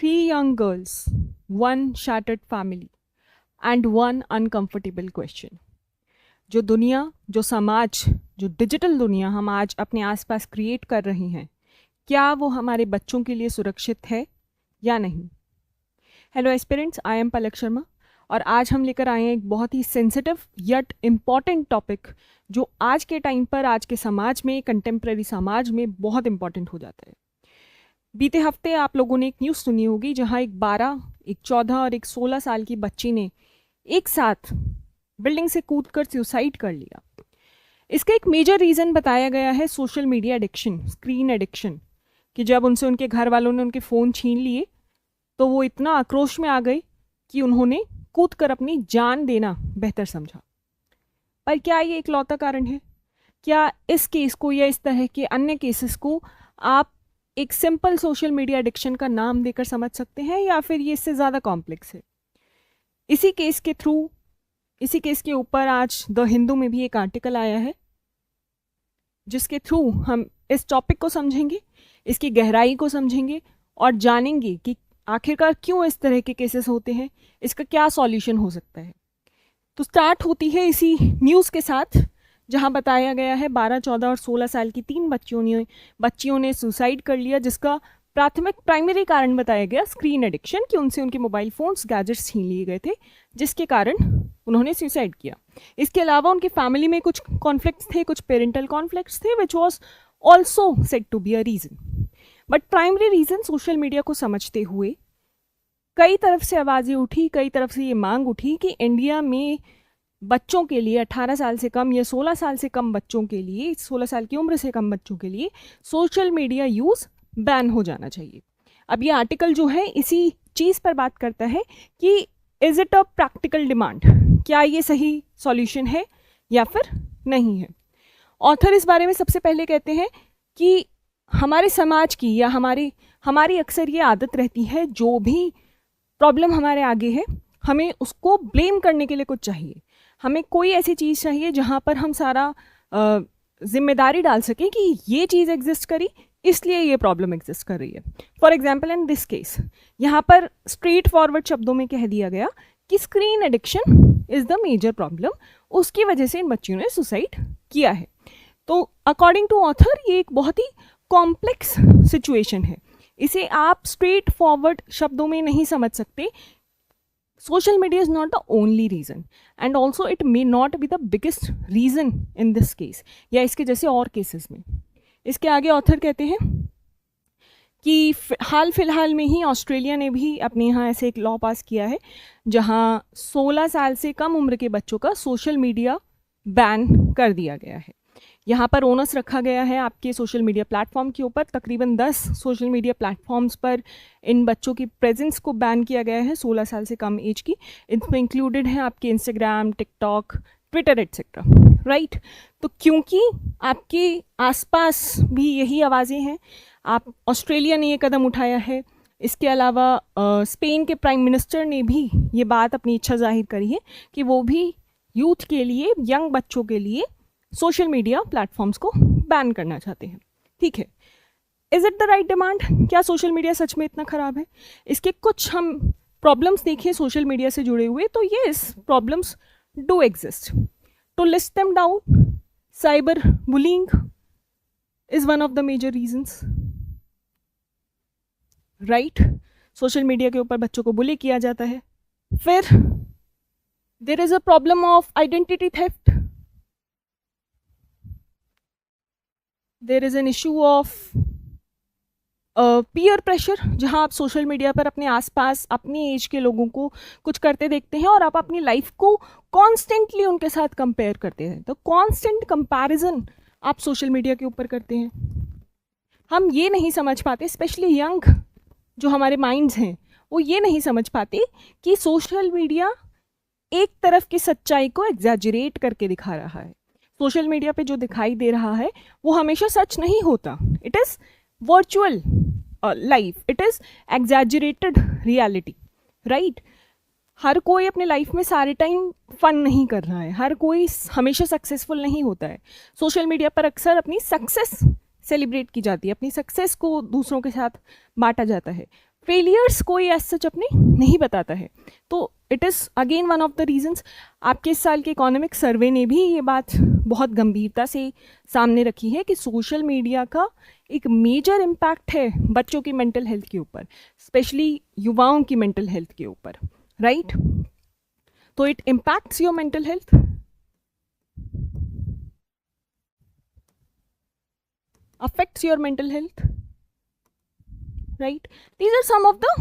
3 young girls, 1 shattered family, and 1 uncomfortable question. जो दुनिया, जो समाज, जो डिजिटल दुनिया हम आज अपने आसपास क्रिएट कर रहे हैं, क्या वो हमारे बच्चों के लिए सुरक्षित है या नहीं? Hello aspirants, I am Palak Sharma और आज हम लेकर आए हैं एक बहुत ही सेंसिटिव यट इम्पॉर्टेंट टॉपिक जो आज के टाइम पर, आज के समाज में, कंटेम्प्रेरी समाज में बहुत इम्पॉर्टेंट हो जाता है। बीते हफ्ते आप लोगों ने एक न्यूज़ सुनी होगी जहां एक 12, एक 14 और एक 16 साल की बच्ची ने एक साथ बिल्डिंग से कूदकर सुसाइड कर लिया। इसका एक मेजर रीज़न बताया गया है social media addiction, screen addiction, कि जब उनसे उनके घर वालों ने उनके फ़ोन छीन लिए तो वो इतना आक्रोश में आ गई कि उन्होंने कूदकर अपनी जान देना बेहतर समझा। पर क्या ये इकलौता कारण है? क्या इस केस को या इस तरह के अन्य केसेस को आप एक सिंपल सोशल मीडिया एडिक्शन का नाम देकर समझ सकते हैं या फिर ये इससे ज़्यादा कॉम्प्लेक्स है? इसी केस के ऊपर आज द हिंदू में भी एक आर्टिकल आया है जिसके थ्रू हम इस टॉपिक को समझेंगे, इसकी गहराई को समझेंगे और जानेंगे कि आखिरकार क्यों इस तरह के केसेस होते हैं, इसका क्या सॉल्यूशन हो सकता है। तो स्टार्ट होती है इसी न्यूज़ के साथ जहां बताया गया है 12, 14 और 16 साल की 3 बच्चियों ने सुसाइड कर लिया, जिसका प्राइमरी कारण बताया गया स्क्रीन एडिक्शन, कि उनसे उनके मोबाइल फ़ोन्स, गैजेट्स छीन लिए गए थे जिसके कारण उन्होंने सुसाइड किया। इसके अलावा उनके फैमिली में कुछ कॉन्फ्लिक्ट्स थे, कुछ पेरेंटल कॉन्फ्लिक्ट्स थे, which was also said to be a reason. But primary reason social media को समझते हुए कई तरफ से आवाज़ें उठी, कई तरफ से ये मांग उठी कि इंडिया में बच्चों के लिए 18 साल से कम या 16 साल से कम बच्चों के लिए, 16 साल की उम्र से कम बच्चों के लिए सोशल मीडिया यूज़ बैन हो जाना चाहिए। अब ये आर्टिकल जो है इसी चीज़ पर बात करता है कि is it a practical demand, क्या ये सही सॉल्यूशन है या फिर नहीं है। ऑथर इस बारे में सबसे पहले कहते हैं कि हमारे समाज की या हमारी अक्सर ये आदत रहती है, जो भी प्रॉब्लम हमारे आगे है हमें उसको ब्लेम करने के लिए कुछ चाहिए, हमें कोई ऐसी चीज़ चाहिए जहाँ पर हम सारा जिम्मेदारी डाल सकें कि ये चीज़ एग्जिस्ट करी इसलिए ये प्रॉब्लम एग्जिस्ट कर रही है। For example in this case यहाँ पर स्ट्रेट फॉरवर्ड शब्दों में कह दिया गया कि screen addiction is the major problem, उसकी वजह से इन बच्चियों ने सुसाइड किया है। तो अकॉर्डिंग टू ऑथर ये एक बहुत ही कॉम्प्लेक्स सिचुएशन है, इसे आप स्ट्रेट फॉरवर्ड शब्दों में नहीं समझ सकते। Social media is not the only reason and also it may not be the biggest reason in this case या इसके जैसे और केसेस में। इसके आगे ऑथर कहते हैं कि हाल फिलहाल में ही ऑस्ट्रेलिया ने भी अपने यहाँ ऐसे एक लॉ पास किया है जहाँ 16 साल से कम उम्र के बच्चों का सोशल मीडिया बैन कर दिया गया है। यहाँ पर ओनस रखा गया है आपके सोशल मीडिया प्लेटफॉर्म के ऊपर। तकरीबन 10 सोशल मीडिया प्लेटफॉर्म्स पर इन बच्चों की प्रेजेंस को बैन किया गया है 16 साल से कम एज की। इसमें इंक्लूडेड है आपके Instagram, TikTok, Twitter etcetera, right. तो क्योंकि आपके आसपास भी यही आवाज़ें हैं, आप ऑस्ट्रेलिया ने ये कदम उठाया है। इसके अलावा स्पेन के प्राइम मिनिस्टर ने भी ये बात, अपनी इच्छा जाहिर करी है कि वो भी यूथ के लिए, यंग बच्चों के लिए सोशल मीडिया प्लेटफॉर्म्स को बैन करना चाहते हैं। ठीक है, is it the right demand? क्या सोशल मीडिया सच में इतना ख़राब है? इसके कुछ हम प्रॉब्लम्स देखें सोशल मीडिया से जुड़े हुए तो yes, problems do exist. To list them down, cyber bullying is one of the major reasons, right. Social media के ऊपर बच्चों को बुली किया जाता है। फिर there is a problem of identity theft, there is an issue of peer pressure, जहाँ आप सोशल मीडिया पर अपने आसपास अपनी एज के लोगों को कुछ करते देखते हैं और आप अपनी लाइफ को कॉन्स्टेंटली उनके साथ कंपेयर करते हैं। तो कॉन्स्टेंट कंपैरिजन आप सोशल मीडिया के ऊपर करते हैं। हम ये नहीं समझ पाते, स्पेशली यंग जो हमारे माइंड्स हैं वो ये नहीं समझ पाते कि सोशल मीडिया एक तरफ की सच्चाई को एग्जैजरेट करके दिखा रहा है। सोशल मीडिया पे जो दिखाई दे रहा है वो हमेशा सच नहीं होता। It is virtual life, it is exaggerated reality, right. हर कोई अपने लाइफ में सारे टाइम फन नहीं कर रहा है, हर कोई हमेशा सक्सेसफुल नहीं होता है। सोशल मीडिया पर अक्सर अपनी सक्सेस सेलिब्रेट की जाती है, अपनी सक्सेस को दूसरों के साथ बांटा जाता है। फेलियर्स कोई एज सच अपने नहीं बताता है। तो it is again one of the reasons. आपके इस साल के इकोनॉमिक सर्वे ने भी ये बात बहुत गंभीरता से सामने रखी है कि सोशल मीडिया का एक मेजर इम्पैक्ट है बच्चों की मेंटल हेल्थ के ऊपर, स्पेशली युवाओं की मेंटल हेल्थ के ऊपर, राइट? तो it impacts your mental health, affects your mental health, right? These are some of the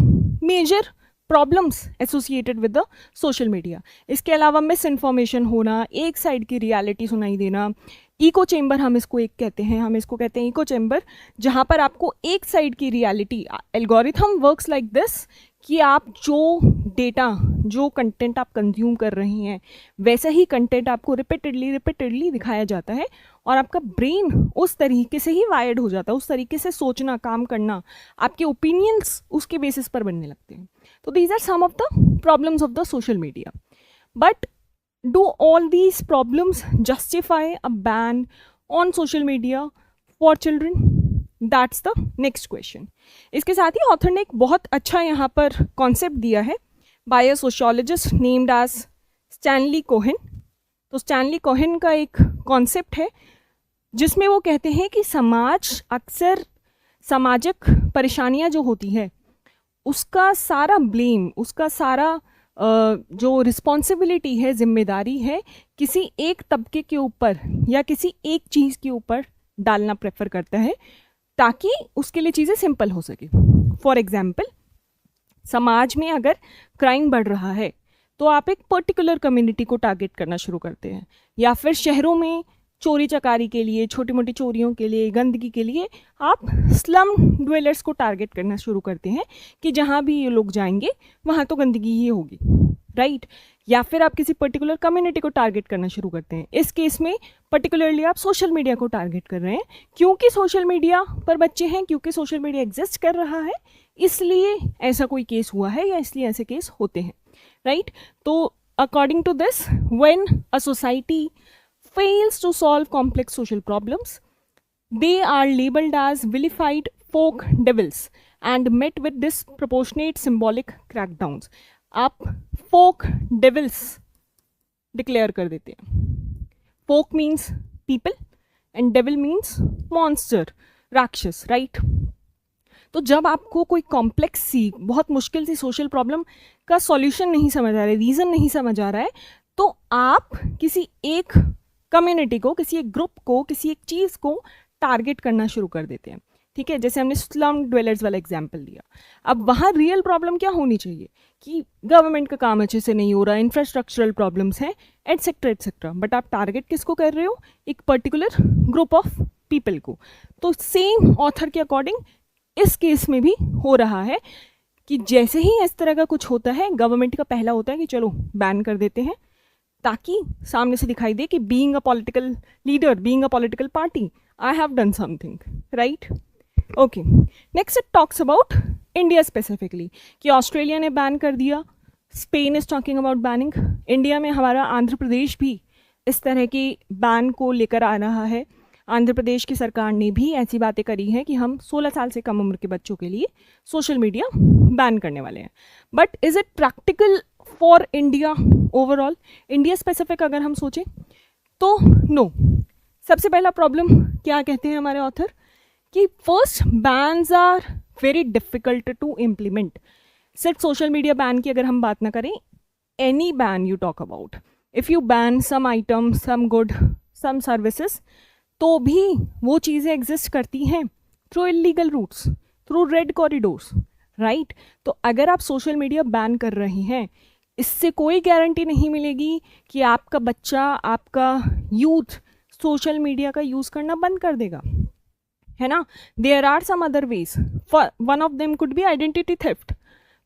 major problems associated with the social media. इसके अलावा मिस इन्फॉर्मेशन होना, एक साइड की रियलिटी सुनाई देना, इको चेम्बर हम इसको कहते हैं इको चेम्बर, जहाँ पर आपको एक साइड की reality, algorithm works like this कि आप जो डेटा, जो कंटेंट आप कंज्यूम कर रहे हैं वैसा ही कंटेंट आपको रिपीटेडली दिखाया जाता है और आपका ब्रेन उस तरीके से ही वायर्ड हो जाता है, उस तरीके से सोचना, काम करना, आपके ओपिनियंस उसके बेसिस पर बनने लगते हैं। तो these are some of the problems of the social media. But do all these problems justify a ban on social media for children? That's the next question. इसके साथ ही ऑथर ने एक बहुत अच्छा यहाँ पर कॉन्सेप्ट दिया है by a sociologist named as Stanley Cohen. तो स्टैनली कोहेन का एक कॉन्सेप्ट है जिसमें वो कहते हैं कि समाज अक्सर सामाजिक परेशानियां जो होती है उसका सारा ब्लेम, उसका सारा जो रिस्पॉन्सिबिलिटी है, जिम्मेदारी है, किसी एक तबके के ऊपर या किसी एक चीज़ के ऊपर डालना प्रेफर करता है ताकि उसके लिए चीज़ें सिंपल हो सके। फॉर एग्जाम्पल, समाज में अगर क्राइम बढ़ रहा है तो आप एक पर्टिकुलर कम्युनिटी को टारगेट करना शुरू करते हैं, या फिर शहरों में चोरी चकारी के लिए, छोटी मोटी चोरियों के लिए, गंदगी के लिए आप स्लम ड्वेलर्स को टारगेट करना शुरू करते हैं कि जहाँ भी ये लोग जाएंगे वहाँ तो गंदगी ही होगी, राइट? या फिर आप किसी पर्टिकुलर कम्युनिटी को टारगेट करना शुरू करते हैं। इस केस में पर्टिकुलरली आप सोशल मीडिया को टारगेट कर रहे हैं क्योंकि सोशल मीडिया पर बच्चे हैं, क्योंकि सोशल मीडिया एग्जिस्ट कर रहा है, इसलिए ऐसा कोई केस हुआ है या इसलिए ऐसे केस होते हैं, राइट? तो according to this, when a society fails to solve complex social problems, they are labeled as vilified folk devils and met with disproportionate symbolic crackdowns. आप folk devils डिक्लेयर कर देते हैं। folk means people and devil means monster, राक्षस, right? तो जब आपको कोई complex सी, बहुत मुश्किल सी सोशल प्रॉब्लम का सॉल्यूशन नहीं समझ आ रहा है, रीज़न नहीं समझ आ रहा है, तो आप किसी एक कम्युनिटी को, किसी एक ग्रुप को, किसी एक चीज़ को टारगेट करना शुरू कर देते हैं, ठीक है? जैसे हमने स्लम ड्वेलर्स वाला एग्जांपल दिया। अब वहाँ रियल प्रॉब्लम क्या होनी चाहिए कि गवर्नमेंट का काम अच्छे से नहीं हो रहा, इंफ्रास्ट्रक्चरल प्रॉब्लम्स हैं, एटसेट्रा एटसेट्रा, बट आप टारगेट किसको कर रहे हो? एक पर्टिकुलर ग्रुप ऑफ पीपल को। तो सेम ऑथर के अकॉर्डिंग इस केस में भी हो रहा है कि जैसे ही इस तरह का कुछ होता है, गवर्नमेंट का पहला होता है कि चलो बैन कर देते हैं ताकि सामने से दिखाई दे कि being a political leader, being a political party, I have done something, right? Okay, next it talks about India specifically कि ऑस्ट्रेलिया ने बैन कर दिया, Spain is talking about banning, India में हमारा आंध्र प्रदेश भी इस तरह के बैन को लेकर आ रहा है। आंध्र प्रदेश की सरकार ने भी ऐसी बातें करी हैं कि हम 16 साल से कम उम्र के बच्चों के लिए सोशल मीडिया बैन करने वाले हैं। But is it practical for India overall? India specific अगर हम सोचें तो नो। सबसे पहला प्रॉब्लम क्या कहते हैं हमारे ऑथर कि first, bans are very difficult to implement. सिर्फ सोशल मीडिया बैन की अगर हम बात ना करें, any ban you talk about, if you ban some item, some good, some services, तो भी वो चीज़ें एग्जिस्ट करती हैं through illegal routes, through red corridors, right? तो अगर आप सोशल मीडिया बैन कर रहे हैं, इससे कोई गारंटी नहीं मिलेगी कि आपका बच्चा, आपका यूथ सोशल मीडिया का यूज़ करना बंद कर देगा, है ना? There are some other ways, one of them could be identity theft.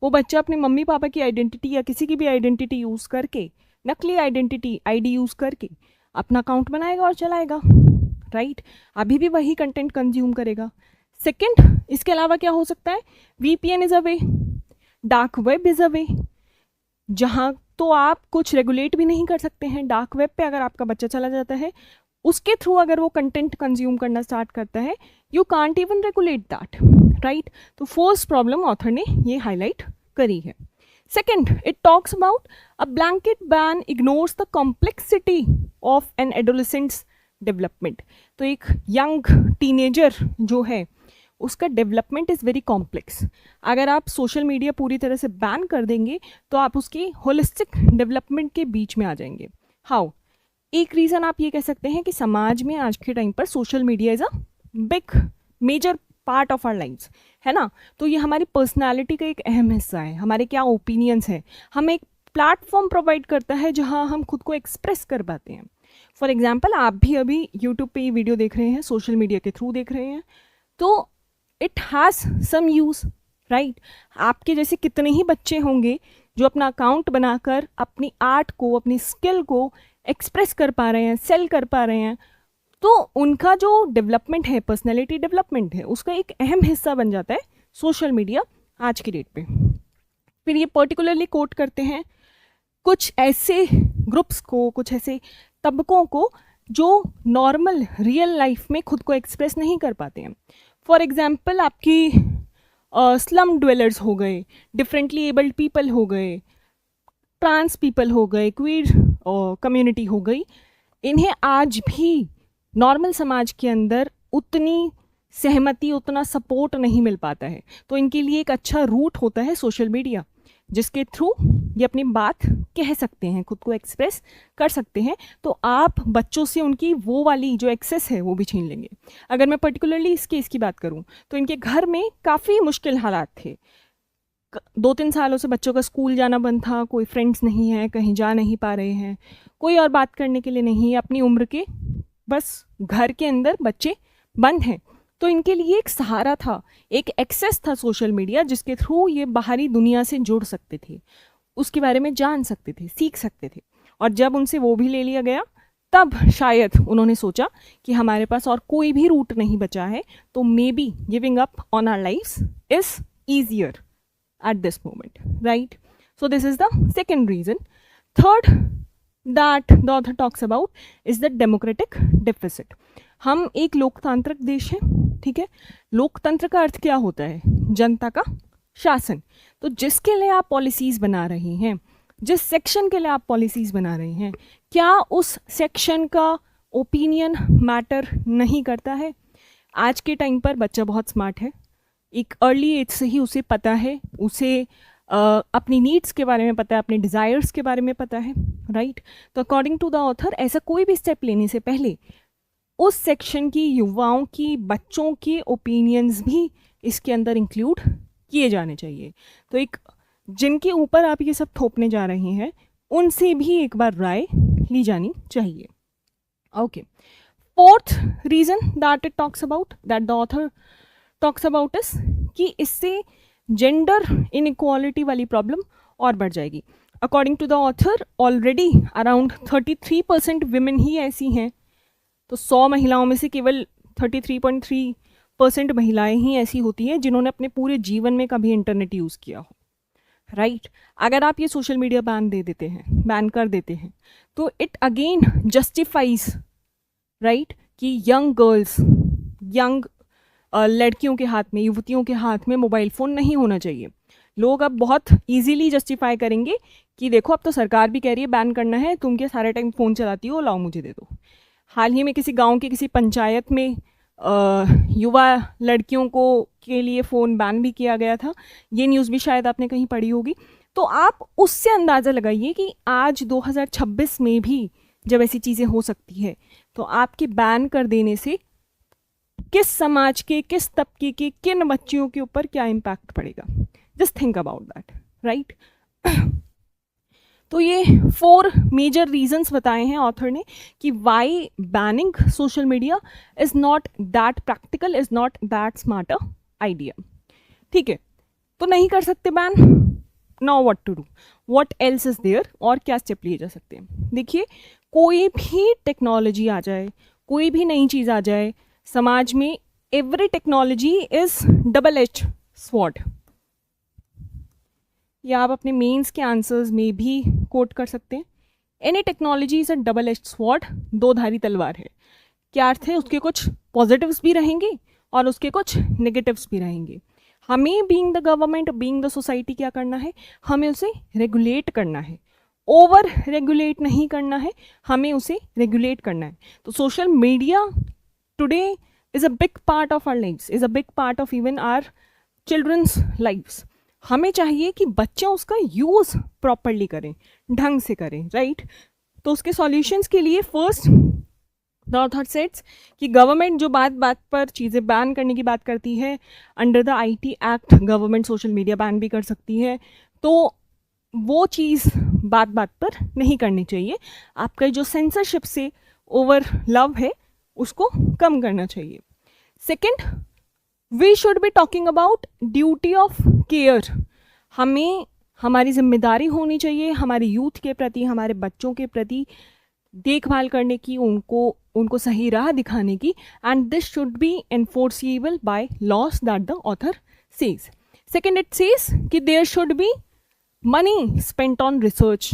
वो बच्चा अपने मम्मी पापा की आइडेंटिटी या किसी की भी आइडेंटिटी यूज़ करके, नकली आइडेंटिटी आईडी यूज़ करके अपना अकाउंट बनाएगा और चलाएगा, राइट? अभी भी वही कंटेंट कंज्यूम करेगा। सेकंड, इसके अलावा क्या हो सकता है? VPN is a way, dark web is a way, जहाँ तो आप कुछ रेगुलेट भी नहीं कर सकते हैं। डार्क वेब पे अगर आपका बच्चा चला जाता है, उसके थ्रू अगर वो कंटेंट कंज्यूम करना स्टार्ट करता है, you can't even regulate that, right. तो फर्स्ट प्रॉब्लम ऑथर ने ये हाईलाइट करी है। Second, it talks about a blanket ban ignores the complexity of an adolescents development. तो एक यंग टीनेजर जो है उसका डेवलपमेंट इज़ वेरी कॉम्प्लेक्स। अगर आप सोशल मीडिया पूरी तरह से बैन कर देंगे तो आप उसकी होलिस्टिक डेवलपमेंट के बीच में आ जाएंगे। हाउ? एक रीज़न आप ये कह सकते हैं कि समाज में आज के टाइम पर social media is a big major part of our lifes, है ना। तो ये हमारी पर्सनालिटी का एक अहम हिस्सा है, हमारे क्या ओपिनियंस है, हमें एक प्लेटफॉर्म प्रोवाइड करता है जहाँ हम खुद को एक्सप्रेस कर पाते हैं। फॉर एग्जाम्पल, आप भी अभी यूट्यूब पे ये वीडियो देख रहे हैं, सोशल मीडिया के थ्रू देख रहे हैं, तो it has some use, right. आपके जैसे कितने ही बच्चे होंगे जो अपना अकाउंट बनाकर अपनी आर्ट को, अपनी स्किल को एक्सप्रेस कर पा रहे हैं, सेल कर पा रहे हैं, तो उनका जो डेवलपमेंट है, पर्सनैलिटी डेवलपमेंट है, उसका एक अहम हिस्सा बन जाता है सोशल मीडिया आज की डेट पे। फिर ये पर्टिकुलरली कोट करते हैं कुछ ऐसे ग्रुप्स को, कुछ ऐसे तबकों को जो नॉर्मल रियल लाइफ में खुद को एक्सप्रेस नहीं कर पाते हैं। फॉर एग्जाम्पल, आपकी स्लम ड्वेलर्स हो गए, डिफरेंटली एबल्ड पीपल हो गए, ट्रांस पीपल हो गए, क्वीर कम्युनिटी हो गई, इन्हें आज भी नॉर्मल समाज के अंदर उतनी सहमति, उतना सपोर्ट नहीं मिल पाता है। तो इनके लिए एक अच्छा रूट होता है सोशल मीडिया, जिसके थ्रू ये अपनी बात कह सकते हैं, खुद को एक्सप्रेस कर सकते हैं। तो आप बच्चों से उनकी वो वाली जो एक्सेस है वो भी छीन लेंगे। अगर मैं पर्टिकुलरली इस केस की बात करूं तो इनके घर में काफ़ी मुश्किल हालात थे। 2-3 सालों से बच्चों का स्कूल जाना बंद था, कोई फ्रेंड्स नहीं है, कहीं जा नहीं पा रहे हैं, कोई और बात करने के लिए नहीं है, अपनी उम्र के बस घर के अंदर बच्चे बंद हैं। तो इनके लिए एक सहारा था, एक एक्सेस था सोशल मीडिया, जिसके थ्रू ये बाहरी दुनिया से जुड़ सकते थे, उसके बारे में जान सकते थे, सीख सकते थे। और जब उनसे वो भी ले लिया गया, तब शायद उन्होंने सोचा कि हमारे पास और कोई भी रूट नहीं बचा है, तो maybe giving up on our lifes is easier at this moment, right? So this is the second reason. Third that the author talks about is the democratic deficit. हम एक लोकतांत्रिक देश है, ठीक है। लोकतंत्र का अर्थ क्या होता है? जनता का शासन। तो जिसके लिए आप पॉलिसीज़ बना रहे हैं, जिस सेक्शन के लिए आप पॉलिसीज़ बना रहे हैं, क्या उस सेक्शन का ओपिनियन मैटर नहीं करता है? आज के टाइम पर बच्चा बहुत स्मार्ट है, एक अर्ली एज से ही उसे पता है, उसे अपनी नीड्स के बारे में पता है, अपने डिज़ायर्स के बारे में पता है, राइट। तो अकॉर्डिंग टू द ऑथर, ऐसा कोई भी स्टेप लेने से पहले उस सेक्शन की युवाओं की, बच्चों के ओपिनियंस भी इसके अंदर इंक्लूड किए जाने चाहिए। तो एक जिनके ऊपर आप ये सब थोपने जा रहे हैं, उनसे भी एक बार राय ली जानी चाहिए। Okay, fourth reason that it talks about, that the author talks about इस कि इससे जेंडर इनइक्वालिटी वाली प्रॉब्लम और बढ़ जाएगी। According to the author, already around 33% women ही ऐसी हैं। तो 100 महिलाओं में से केवल 33.3% महिलाएं ही ऐसी होती हैं जिन्होंने अपने पूरे जीवन में कभी इंटरनेट यूज़ किया हो, राइट। अगर आप ये सोशल मीडिया बैन कर देते हैं, तो इट अगेन जस्टिफाइज, राइट, कि यंग गर्ल्स, यंग लड़कियों के हाथ में, युवतियों के हाथ में मोबाइल फ़ोन नहीं होना चाहिए। लोग अब बहुत इजीली जस्टिफाई करेंगे कि देखो अब तो सरकार भी कह रही है बैन करना है, तुम क्या सारे टाइम फ़ोन चलाती हो, लाओ मुझे दे दो। हाल ही में किसी गांव की किसी पंचायत में युवा लड़कियों को के लिए फ़ोन बैन भी किया गया था। ये न्यूज़ भी शायद आपने कहीं पढ़ी होगी। तो आप उससे अंदाज़ा लगाइए कि आज 2026 में भी जब ऐसी चीज़ें हो सकती है, तो आपके बैन कर देने से किस समाज के, किस तबके के, किन बच्चियों के ऊपर क्या इम्पैक्ट पड़ेगा। Just think about that, right. तो ये 4 मेजर रीजंस बताए हैं ऑथर ने कि why banning social media is not that practical, is not that smart idea. ठीक है, तो नहीं कर सकते बैन, now what to do, what else is there, और क्या स्टेप लिए जा सकते हैं। देखिए, कोई भी टेक्नोलॉजी आ जाए, कोई भी नई चीज़ आ जाए समाज में, every technology is double edge sword. या आप अपने मेंस के आंसर्स में भी कोट कर सकते हैं, any technology is a double edge sword, 2 धारी तलवार है। क्या अर्थ है? उसके कुछ पॉजिटिव्स भी रहेंगे और उसके कुछ नेगेटिव्स भी रहेंगे। हमें being the government, being the society क्या करना है, हमें उसे रेगुलेट करना है, ओवर रेगुलेट नहीं करना है, हमें उसे रेगुलेट करना है। तो social media today is a big part of our lives, is a big part of even our children's lives. हमें चाहिए कि बच्चे उसका यूज़ प्रॉपरली करें, ढंग से करें, राइट। तो उसके सॉल्यूशंस के लिए फर्स्ट द ऑथर सेट्स कि गवर्नमेंट जो बात बात पर चीज़ें बैन करने की बात करती है, under the IT act government social media ban भी कर सकती है, तो वो चीज़ बात बात पर नहीं करनी चाहिए। आपका जो सेंसरशिप से ओवर लव है उसको कम करना चाहिए। Second, we should be talking about duty of care. हमें हमारी जिम्मेदारी होनी चाहिए हमारे यूथ के प्रति, हमारे बच्चों के प्रति देखभाल करने की, उनको सही राह दिखाने की, and this should be enforceable by laws that the author says. Second, it says कि there should be money spent on research,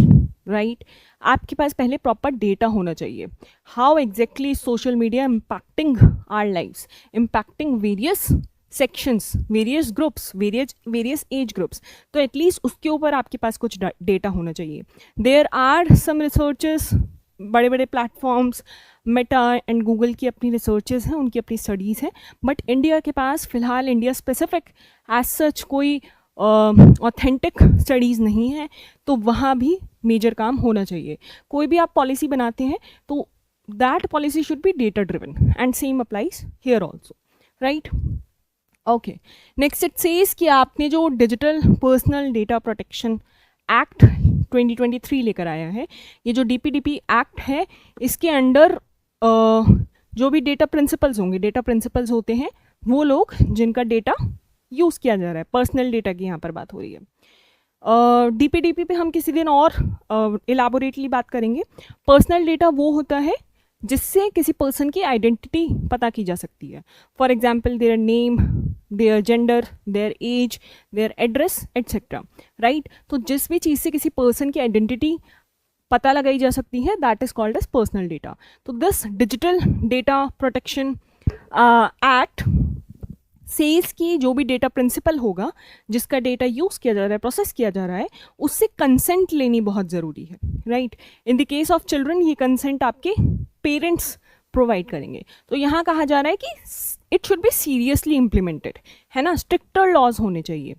right. आपके पास पहले प्रॉपर डेटा होना चाहिए, how exactly social media impacting our lives, impacting various sections, various groups, various age groups. तो at least उसके ऊपर आपके पास कुछ डेटा होना चाहिए। देयर आर सम रिसर्चेस, बड़े बड़े प्लेटफॉर्म्स, मेटा एंड गूगल की अपनी रिसर्चेस हैं, उनकी अपनी स्टडीज़ हैं, बट इंडिया के पास फ़िलहाल इंडिया स्पेसिफिक एज सच कोई ऑथेंटिक स्टडीज़ नहीं है। तो वहाँ भी मेजर काम होना चाहिए। कोई भी आप पॉलिसी बनाते हैं तो that policy should be data driven, and same applies here also, right. Okay, next it says कि आपने जो digital personal data protection act 2023 लेकर आया है, ये जो DPDP एक्ट है, इसके अंडर जो भी डेटा प्रिंसिपल्स होंगे, डेटा प्रिंसिपल्स होते हैं वो लोग जिनका डेटा यूज़ किया जा रहा है, पर्सनल डेटा की यहाँ पर बात हो रही है। DPDP पे हम किसी दिन और इलाबोरेटली बात करेंगे। पर्सनल डेटा वो होता है जिससे किसी पर्सन की आइडेंटिटी पता की जा सकती है। For example their name, their gender, their age, their address etcetera, right. तो जिस भी चीज़ से किसी पर्सन की आइडेंटिटी पता लगाई जा सकती है, that is called as personal data. तो this digital data protection act सेल्स की जो भी डेटा प्रिंसिपल होगा, जिसका डेटा यूज़ किया जा रहा है, प्रोसेस किया जा रहा है, उससे कंसेंट लेनी बहुत ज़रूरी है, right. In the case of children ये कंसेंट आपके पेरेंट्स प्रोवाइड करेंगे। तो यहाँ कहा जा रहा है कि it should B seriously implemented, है ना, स्ट्रिक्टर लॉज होने चाहिए।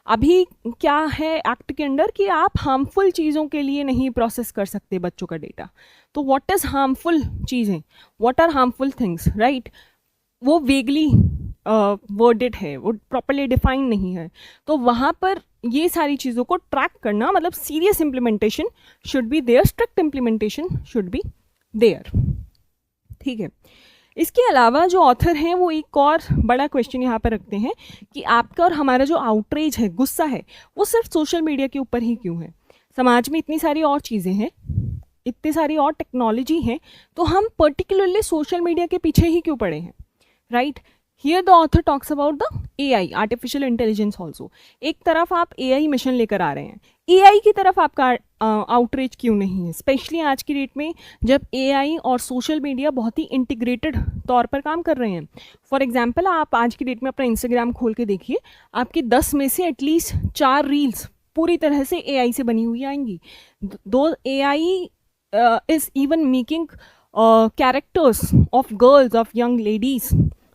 अभी क्या है एक्ट के अंडर कि आप हार्मफुल चीज़ों के लिए नहीं प्रोसेस कर सकते बच्चों का डेटा। तो व्हाट इज़ हार्मफुल चीज़ें, what are harmful things, right, वो वेगली वर्डेड है, वो प्रॉपरली डिफाइन नहीं है। तो वहाँ पर ये सारी चीज़ों को ट्रैक करना, मतलब serious implementation should be there, strict implementation should be there, ठीक है। इसके अलावा जो ऑथर हैं वो एक और बड़ा क्वेश्चन यहाँ पर रखते हैं कि आपका और हमारा जो आउटरीच है, गुस्सा है, वो सिर्फ सोशल मीडिया के ऊपर ही क्यों है। समाज में इतनी सारी और चीज़ें हैं, इतनी सारी और टेक्नोलॉजी है, तो हम पर्टिकुलरली सोशल मीडिया के पीछे ही क्यों पड़े हैं, right. Here the author talks about the AI, artificial intelligence also. एक तरफ आप AI मिशन लेकर आ रहे हैं, AI की तरफ आपका आउटरीच क्यों नहीं है, स्पेशली आज की डेट में जब AI और सोशल मीडिया बहुत ही इंटीग्रेटेड तौर पर काम कर रहे हैं। फॉर एग्जाम्पल, आप आज की डेट में अपना इंस्टाग्राम खोल के देखिए, आपकी 10 में से एटलीस्ट 4 रील्स पूरी तरह से AI से बनी हुई आएंगी। दो AI is even making characters of girls, of young ladies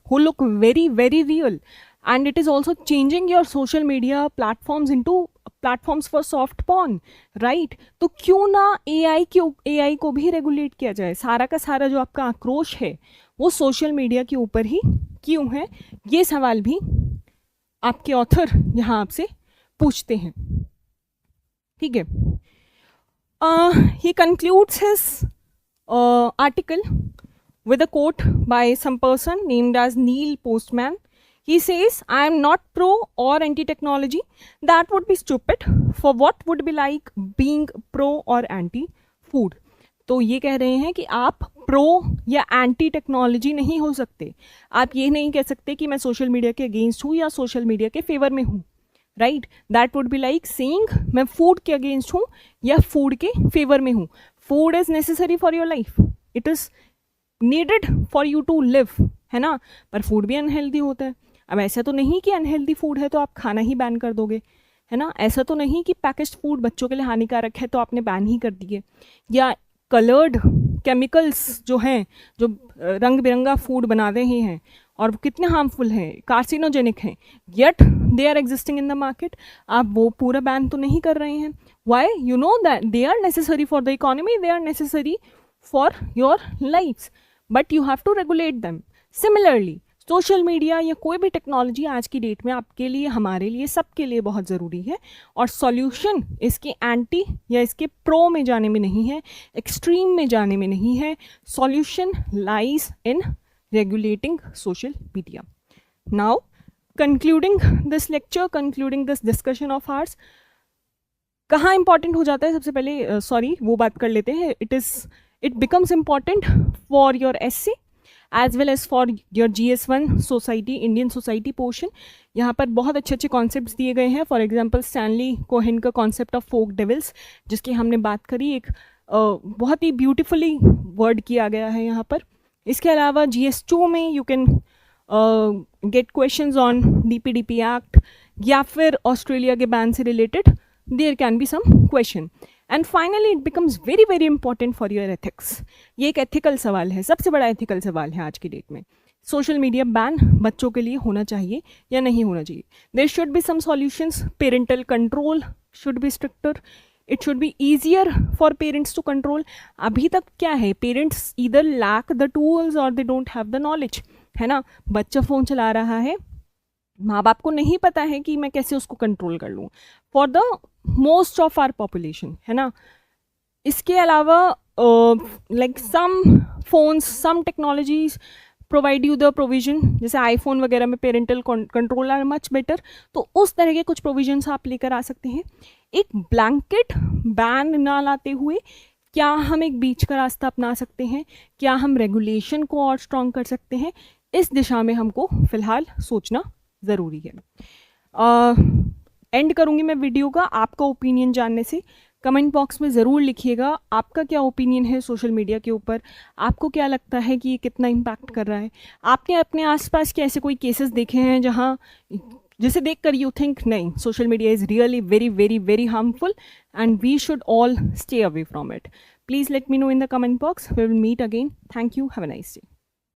who look very very real, and it is also changing your social media platforms into platforms for soft porn, right। तो क्यों ना AI को भी regulate किया जाए। सारा का सारा जो आपका आक्रोश है वो सोशल मीडिया के ऊपर ही क्यों है, ये सवाल भी आपके ऑथर यहाँ आपसे पूछते हैं, ठीक है। He concludes his article with a quote by some person named as Neil Postman. He says, I am not pro or anti-technology. That would be stupid. For what would be like being pro or anti-food? तो ये कह रहे हैं कि आप pro या anti technology नहीं हो सकते। आप ये नहीं कह सकते कि मैं सोशल मीडिया के अगेंस्ट हूँ या सोशल मीडिया के फेवर में हूँ, right. That would be like saying मैं फूड के अगेंस्ट हूँ या फूड के फेवर में हूँ। Food is necessary for your life, it is needed for you to live, है ना, पर फूड भी अनहेल्दी होता है। अब ऐसा तो नहीं कि अनहेल्दी फूड है तो आप खाना ही बैन कर दोगे, है ना, ऐसा तो नहीं कि पैकेज्ड फूड बच्चों के लिए हानिकारक है तो आपने बैन ही कर दिए, या कलर्ड केमिकल्स जो हैं, जो रंग बिरंगा फूड बना रहे हैं और वो कितने हार्मफुल हैं, कार्सिनोजेनिक हैं, yet they are existing in the market, आप वो पूरा बैन तो नहीं कर रहे हैं। Why? You know that they are necessary for the economy, they are necessary for your lifes, but you have to regulate them. Similarly social media या कोई भी टेक्नोलॉजी आज की डेट में आपके लिए, हमारे लिए, सबके लिए बहुत ज़रूरी है, और सॉल्यूशन इसके एंटी या इसके प्रो में जाने में नहीं है, एक्सट्रीम में जाने में नहीं है। Solution lies in regulating social media. Now, concluding this lecture, concluding this discussion of ours, कहाँ इंपॉर्टेंट हो जाता है? सबसे पहले सॉरी वो बात कर लेते हैं। It becomes important for your essay as well as for your GS1 society, Indian society portion. यहाँ पर बहुत अच्छे अच्छे कॉन्सेप्ट्स दिए गए हैं। फॉर एग्जांपल स्टैनली कोहेन का कॉन्सेप्ट ऑफ फोक डेविल्स, जिसकी हमने बात करी, एक बहुत ही ब्यूटिफुली वर्ड किया गया है यहाँ पर। इसके अलावा GS2 में you can get questions on DPDP act, या फिर ऑस्ट्रेलिया के बैन से related there can be some question. And finally it becomes very very important for your ethics. ये एक एथिकल सवाल है, सबसे बड़ा एथिकल सवाल है आज की डेट में। सोशल मीडिया बैन बच्चों के लिए होना चाहिए या नहीं होना चाहिए? There should be some solutions. Parental control should be stricter, it should be easier for parents to control. अभी तक क्या है, parents either lack the tools और they don't have the knowledge, है ना। बच्चा फ़ोन चला रहा है, माँ बाप को नहीं पता है कि मैं कैसे उसको कंट्रोल कर लूँ, for the most of our population, है ना। इसके अलावा like some phones, some technologies provide you the provision, जैसे आईफोन वगैरह में parental control are much better, तो उस तरह के कुछ प्रोविजंस आप लेकर आ सकते हैं। एक ब्लैंकेट बैन ना लाते हुए क्या हम एक बीच का रास्ता अपना सकते हैं? क्या हम रेगुलेशन को और स्ट्रॉन्ग कर सकते हैं? इस दिशा में हमको फ़िलहाल सोचना ज़रूरी है। एंड करूँगी मैं वीडियो का आपका ओपिनियन जानने से। कमेंट बॉक्स में ज़रूर लिखिएगा आपका क्या ओपिनियन है सोशल मीडिया के ऊपर। आपको क्या लगता है कि ये कितना इम्पैक्ट कर रहा है? आपने अपने आसपास के ऐसे कोई केसेस देखे हैं जहाँ जिसे देखकर यू थिंक नहीं, social media is really very very very harmful and we should all stay away from it? Please let me know in the comment box. We will meet again. Thank you. Have a nice day.